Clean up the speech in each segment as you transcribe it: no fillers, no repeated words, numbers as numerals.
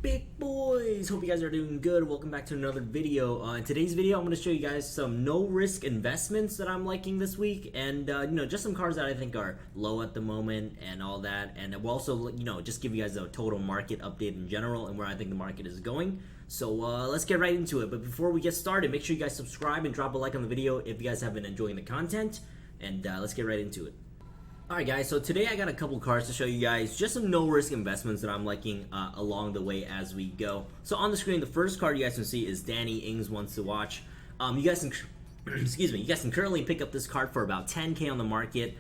Big boys, hope you guys are doing good. Welcome back to another video. In today's video, I'm going to show you guys some no-risk investments that I'm liking this week, and just some cards that I think are low at the moment and all that. And we'll also, just give you guys a total market update in general and where I think the market is going. So let's get right into it. But before we get started, make sure you guys subscribe and drop a like on the video if you guys have been enjoying the content. And let's get right into it. Alright guys, so today I got a couple cards to show you guys, just some no-risk investments that I'm liking along the way as we go. So on the screen, the first card you guys can see is Danny Ings Wants to Watch. You guys can, you guys can currently pick up this card for about 10k on the market,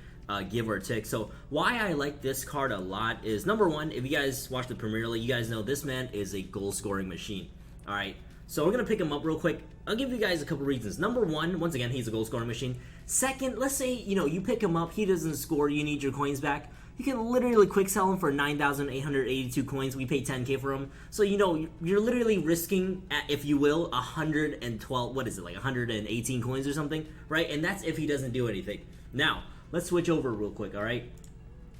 give or take. So why I like this card a lot is, number one, if you guys watch the Premier League, you guys know this man is a goal-scoring machine. Alright, so we're going to pick him up real quick. I'll give you guys a couple reasons. Number one, once again, he's a goal-scoring machine. Second, let's say, you pick him up, he doesn't score, you need your coins back. You can literally quick sell him for 9,882 coins. We pay 10k for him. So, you're literally risking, if you will, 112, what is it, like 118 coins or something, right? And that's if he doesn't do anything. Now, let's switch over real quick, all right?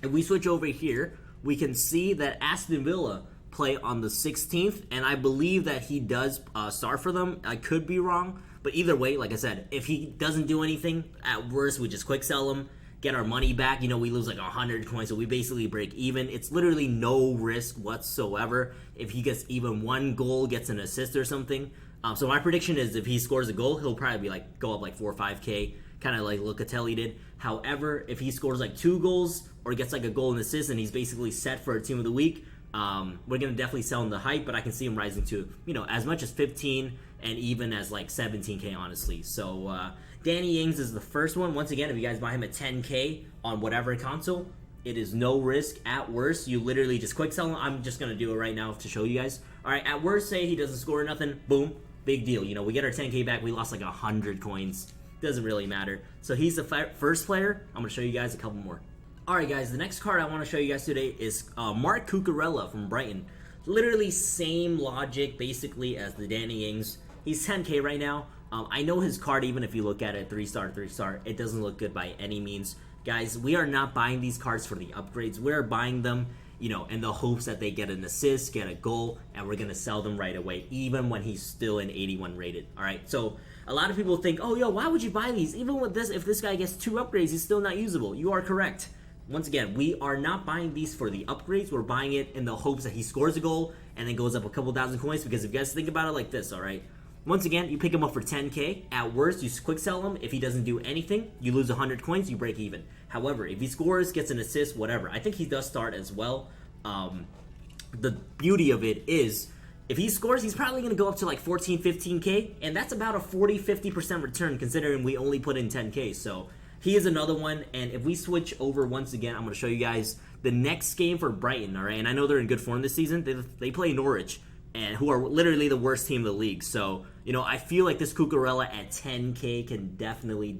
If we switch over here, we can see that Aston Villa play on the 16th, and I believe that he does start for them. I could be wrong, but either way, like I said, if he doesn't do anything, at worst, we just quick sell him, get our money back. We lose like 100 coins, so we basically break even. It's literally no risk whatsoever. If he gets even one goal, gets an assist or something. So my prediction is if he scores a goal, he'll probably be go up like 4 or 5k, kind of like Locatelli did. However, if he scores like 2 goals or gets like a goal and assist, and he's basically set for a team of the week, we're going to definitely sell him the hype, but I can see him rising to, as much as 15 and even as like 17k, honestly. So, Danny Ings is the first one. Once again, if you guys buy him at 10k on whatever console, it is no risk. At worst, you literally just quick sell him. I'm just going to do it right now to show you guys. All right, at worst, say he doesn't score nothing, boom, big deal. We get our 10k back. We lost like 100 coins. Doesn't really matter. So he's the first player. I'm going to show you guys a couple more. Alright guys, the next card I want to show you guys today is Mark Cucurella from Brighton. Literally same logic basically as the Danny Ings. He's 10k right now. I know his card, even if you look at it 3-star, it doesn't look good by any means. Guys, we are not buying these cards for the upgrades. We're buying them, in the hopes that they get an assist, get a goal, and we're going to sell them right away, even when he's still an 81 rated. Alright, so a lot of people think, oh yo, why would you buy these? Even with this, if this guy gets 2 upgrades, he's still not usable. You are correct. Once again, we are not buying these for the upgrades. We're buying it in the hopes that he scores a goal and then goes up a couple thousand coins, because if you guys think about it like this, alright? Once again, you pick him up for 10k. At worst, you quick sell him. If he doesn't do anything, you lose 100 coins, you break even. However, if he scores, gets an assist, whatever, I think he does start as well. The beauty of it is, if he scores, he's probably going to go up to like 14, 15k, and that's about a 40, 50% return considering we only put in 10k, so he is another one. And if we switch over once again, I'm going to show you guys the next game for Brighton, all right? And I know they're in good form this season. They play Norwich, and who are literally the worst team in the league. So, I feel like this Cucurella at 10k can definitely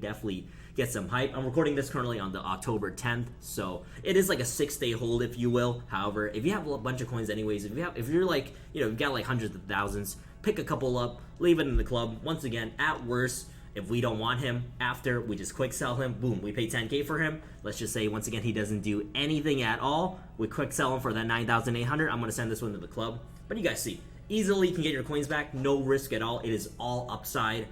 get some hype. I'm recording this currently on the October 10th, so it is like a 6-day hold, if you will. However, if you have a bunch of coins anyways, if you're like, you've got like hundreds of thousands, pick a couple up, leave it in the club. Once again, at worst, if we don't want him after, we just quick sell him. Boom, we pay 10k for him. Let's just say, once again, he doesn't do anything at all. We quick sell him for that 9,800. I'm going to send this one to the club. But you guys see, easily can get your coins back. No risk at all. It is all upside.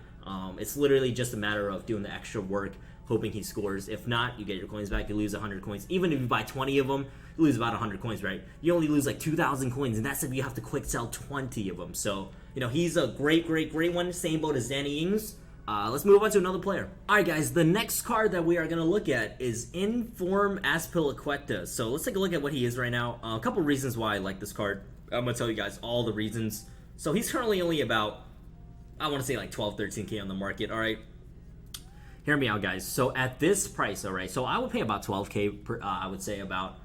It's literally just a matter of doing the extra work, hoping he scores. If not, you get your coins back. You lose 100 coins. Even if you buy 20 of them, you lose about 100 coins, right? You only lose like 2,000 coins, and that's if you have to quick sell 20 of them. So, he's a great one. Same boat as Danny Ings. Let's move on to another player. Alright guys, the next card that we are going to look at is Inform Azpilicueta. So let's take a look at what he is right now. A couple reasons why I like this card. I'm going to tell you guys all the reasons. So he's currently only about, I want to say like 12, 13k on the market, alright? Hear me out, guys. So at this price, alright, so I would pay about 12k per, I would say about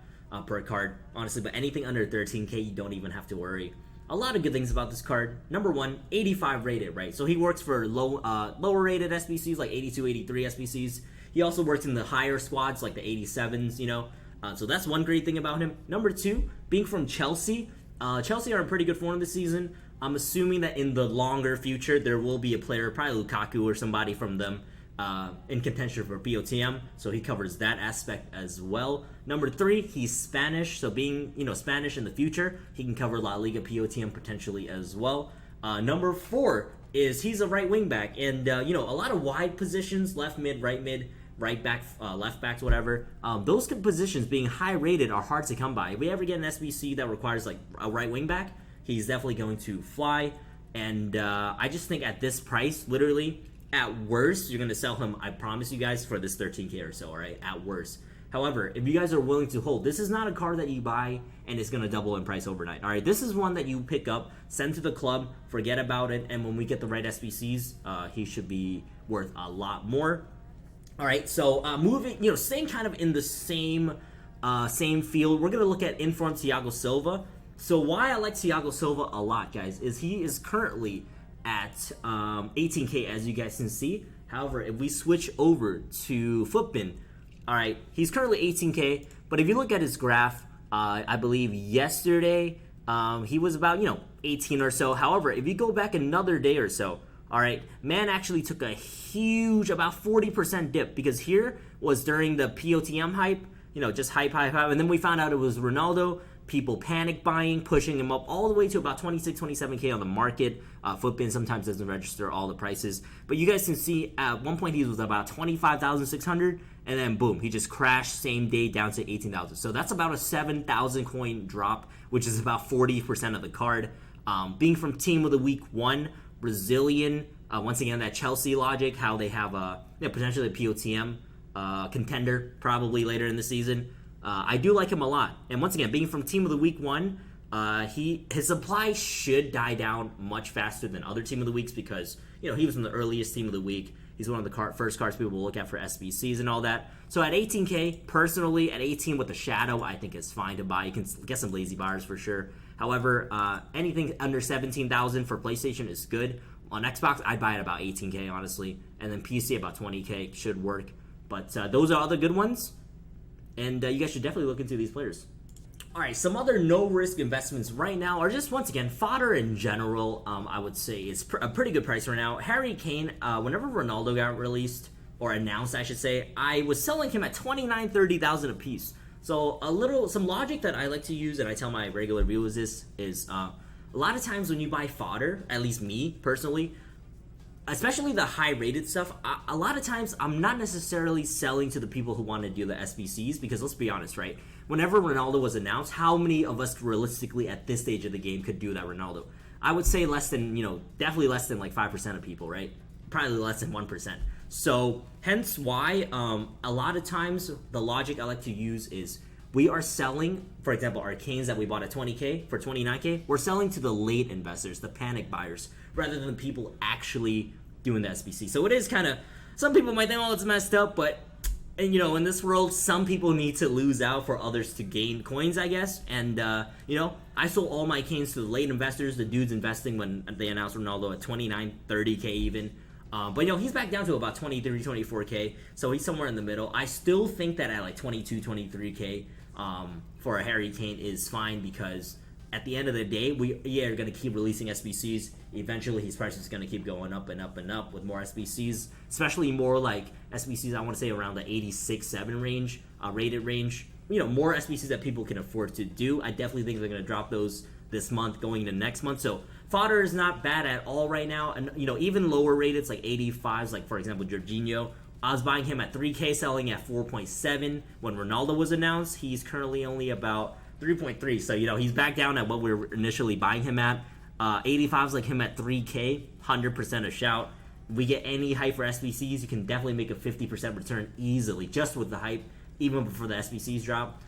per card, honestly, but anything under 13k, you don't even have to worry. A lot of good things about this card. Number one, 85 rated, right? So he works for lower rated SBCs, like 82, 83 SBCs. He also works in the higher squads, like the 87s, so that's one great thing about him. Number two, being from Chelsea. Chelsea are in pretty good form this season. I'm assuming that in the longer future, there will be a player, probably Lukaku or somebody from them, in contention for POTM, so he covers that aspect as well. Number 3, he's Spanish, so being Spanish in the future, he can cover La Liga POTM potentially as well. Number 4 is he's a right wing back, and a lot of wide positions, left mid, right back, left backs, whatever. Those positions being high rated are hard to come by. If we ever get an SBC that requires like a right wing back, he's definitely going to fly. And I just think at this price, literally, at worst, you're going to sell him, I promise you guys, for this 13K or so, all right? At worst. However, if you guys are willing to hold, this is not a card that you buy and it's going to double in price overnight, all right? This is one that you pick up, send to the club, forget about it, and when we get the right SBCs, he should be worth a lot more. All right, so moving, staying kind of in the same field, we're going to look at informed Thiago Silva. So why I like Thiago Silva a lot, guys, is he is currently at 18K, as you guys can see. However, if we switch over to Footbin, all right, he's currently 18K, but if you look at his graph, I believe yesterday he was about 18 or so. However, if you go back another day or so, all right, man actually took a huge, about 40% dip, because here was during the POTM hype, just hype, and then we found out it was Ronaldo. People panic buying, pushing him up all the way to about 26, 27K on the market. Footbin sometimes doesn't register all the prices. But you guys can see at one point he was about 25,600, and then boom, he just crashed same day down to 18,000. So that's about a 7,000 coin drop, which is about 40% of the card. Being from Team of the Week 1, Brazilian, once again, that Chelsea logic, how they have potentially a POTM contender probably later in the season. I do like him a lot. And once again, being from Team of the Week 1, his supply should die down much faster than other Team of the Weeks, because, he was from the earliest Team of the Week. He's one of the first cards people will look at for SBCs and all that. So at 18K, personally, at 18 with the Shadow, I think is fine to buy. You can get some lazy buyers for sure. However, anything under 17,000 for PlayStation is good. On Xbox, I'd buy it about 18K, honestly. And then PC about 20K should work. But those are other good ones. And you guys should definitely look into these players. All right, some other no-risk investments right now are just, once again, fodder in general. I would say is a pretty good price right now. Harry Kane, whenever Ronaldo got released, or announced, I should say, I was selling him at 29, 30,000 a piece. So some logic that I like to use, and I tell my regular viewers this, is a lot of times when you buy fodder, at least me personally, especially the high-rated stuff, a lot of times I'm not necessarily selling to the people who want to do the SBCs, because let's be honest, right? Whenever Ronaldo was announced, how many of us realistically at this stage of the game could do that Ronaldo? I would say less than, definitely less than like 5% of people, right? Probably less than 1%. So hence why a lot of times the logic I like to use is we are selling, for example, our Canes that we bought at 20K for 29K, we're selling to the late investors, the panic buyers, rather than people actually doing the SBC. So it is kind of, some people might think, oh, it's messed up, but, and in this world, some people need to lose out for others to gain coins, I guess. And, I sold all my Canes to the late investors, the dudes investing when they announced Ronaldo at 29, 30K even. But, he's back down to about 23, 24K, so he's somewhere in the middle. I still think that at like 22, 23K for a Harry Kane is fine, because at the end of the day, we are going to keep releasing SBCs. Eventually, his price is going to keep going up and up and up with more SBCs, especially more like SBCs, I want to say around the 86, 7 range, rated range. More SBCs that people can afford to do. I definitely think they're going to drop those this month going into next month. So fodder is not bad at all right now. And, even lower rated, like 85s, like, for example, Jorginho. I was buying him at 3K, selling at 4.7 when Ronaldo was announced. He's currently only about 3.3, so he's back down at what we were initially buying him at. 85s like him at 3K, 100% a shout. We get any hype for SBCs, you can definitely make a 50% return easily, just with the hype, even before the SBCs drop.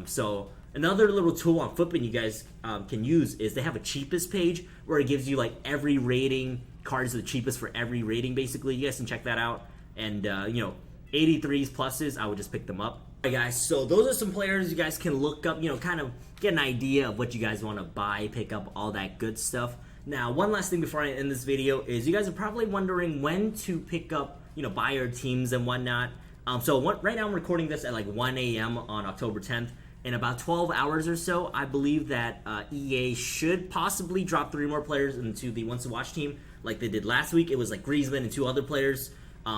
So another little tool on Footbin you guys can use is they have a cheapest page where it gives you like every rating, cards the cheapest for every rating basically. You guys can check that out. And 83s pluses, I would just pick them up. Alright guys, so those are some players you guys can look up, kind of get an idea of what you guys want to buy, pick up, all that good stuff. Now, one last thing before I end this video is you guys are probably wondering when to pick up, buyer teams and whatnot. Right now I'm recording this at like 1 a.m. on October 10th. In about 12 hours or so, I believe that EA should possibly drop 3 more players into the Once to Watch team like they did last week. It was like Griezmann and 2 other players.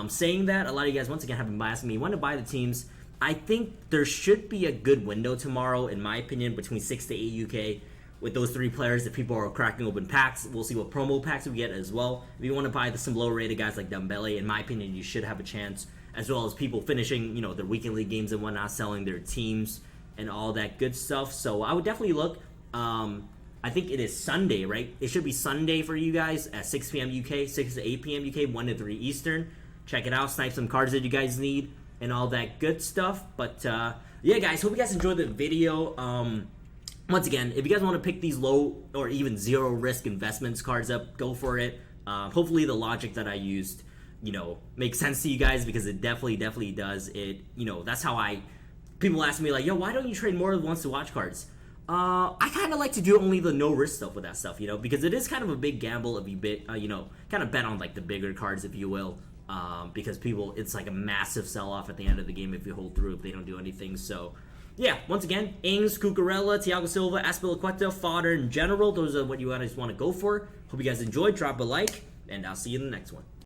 Saying that, a lot of you guys once again have been asking me when to buy the teams. I think there should be a good window tomorrow, in my opinion, between 6 to 8 UK with those 3 players. If people are cracking open packs, we'll see what promo packs we get as well. If you want to buy some low-rated guys like Dembele, in my opinion, you should have a chance, as well as people finishing, their weekend league games and whatnot, selling their teams and all that good stuff. So I would definitely look. I think it is Sunday, right? It should be Sunday for you guys at 6 p.m. UK, 6 to 8 p.m. UK, 1 to 3 Eastern. Check it out. Snipe some cards that you guys need and all that good stuff. But yeah, guys, hope you guys enjoyed the video. Once again, if you guys want to pick these low or even zero risk investments cards up, go for it. Hopefully the logic that I used, makes sense to you guys, because it definitely does. It, that's how people ask me like, yo, why don't you trade more once to watch cards? I kind of like to do only the no risk stuff with that stuff, because it is kind of a big gamble if you kind of bet on like the bigger cards, if you will. Because it's like a massive sell-off at the end of the game if you hold through, if they don't do anything. So, yeah, once again, Ings, Cucurella, Thiago Silva, Azpilicueta, Fodder in general, those are what you guys want to go for. Hope you guys enjoyed. Drop a like, and I'll see you in the next one.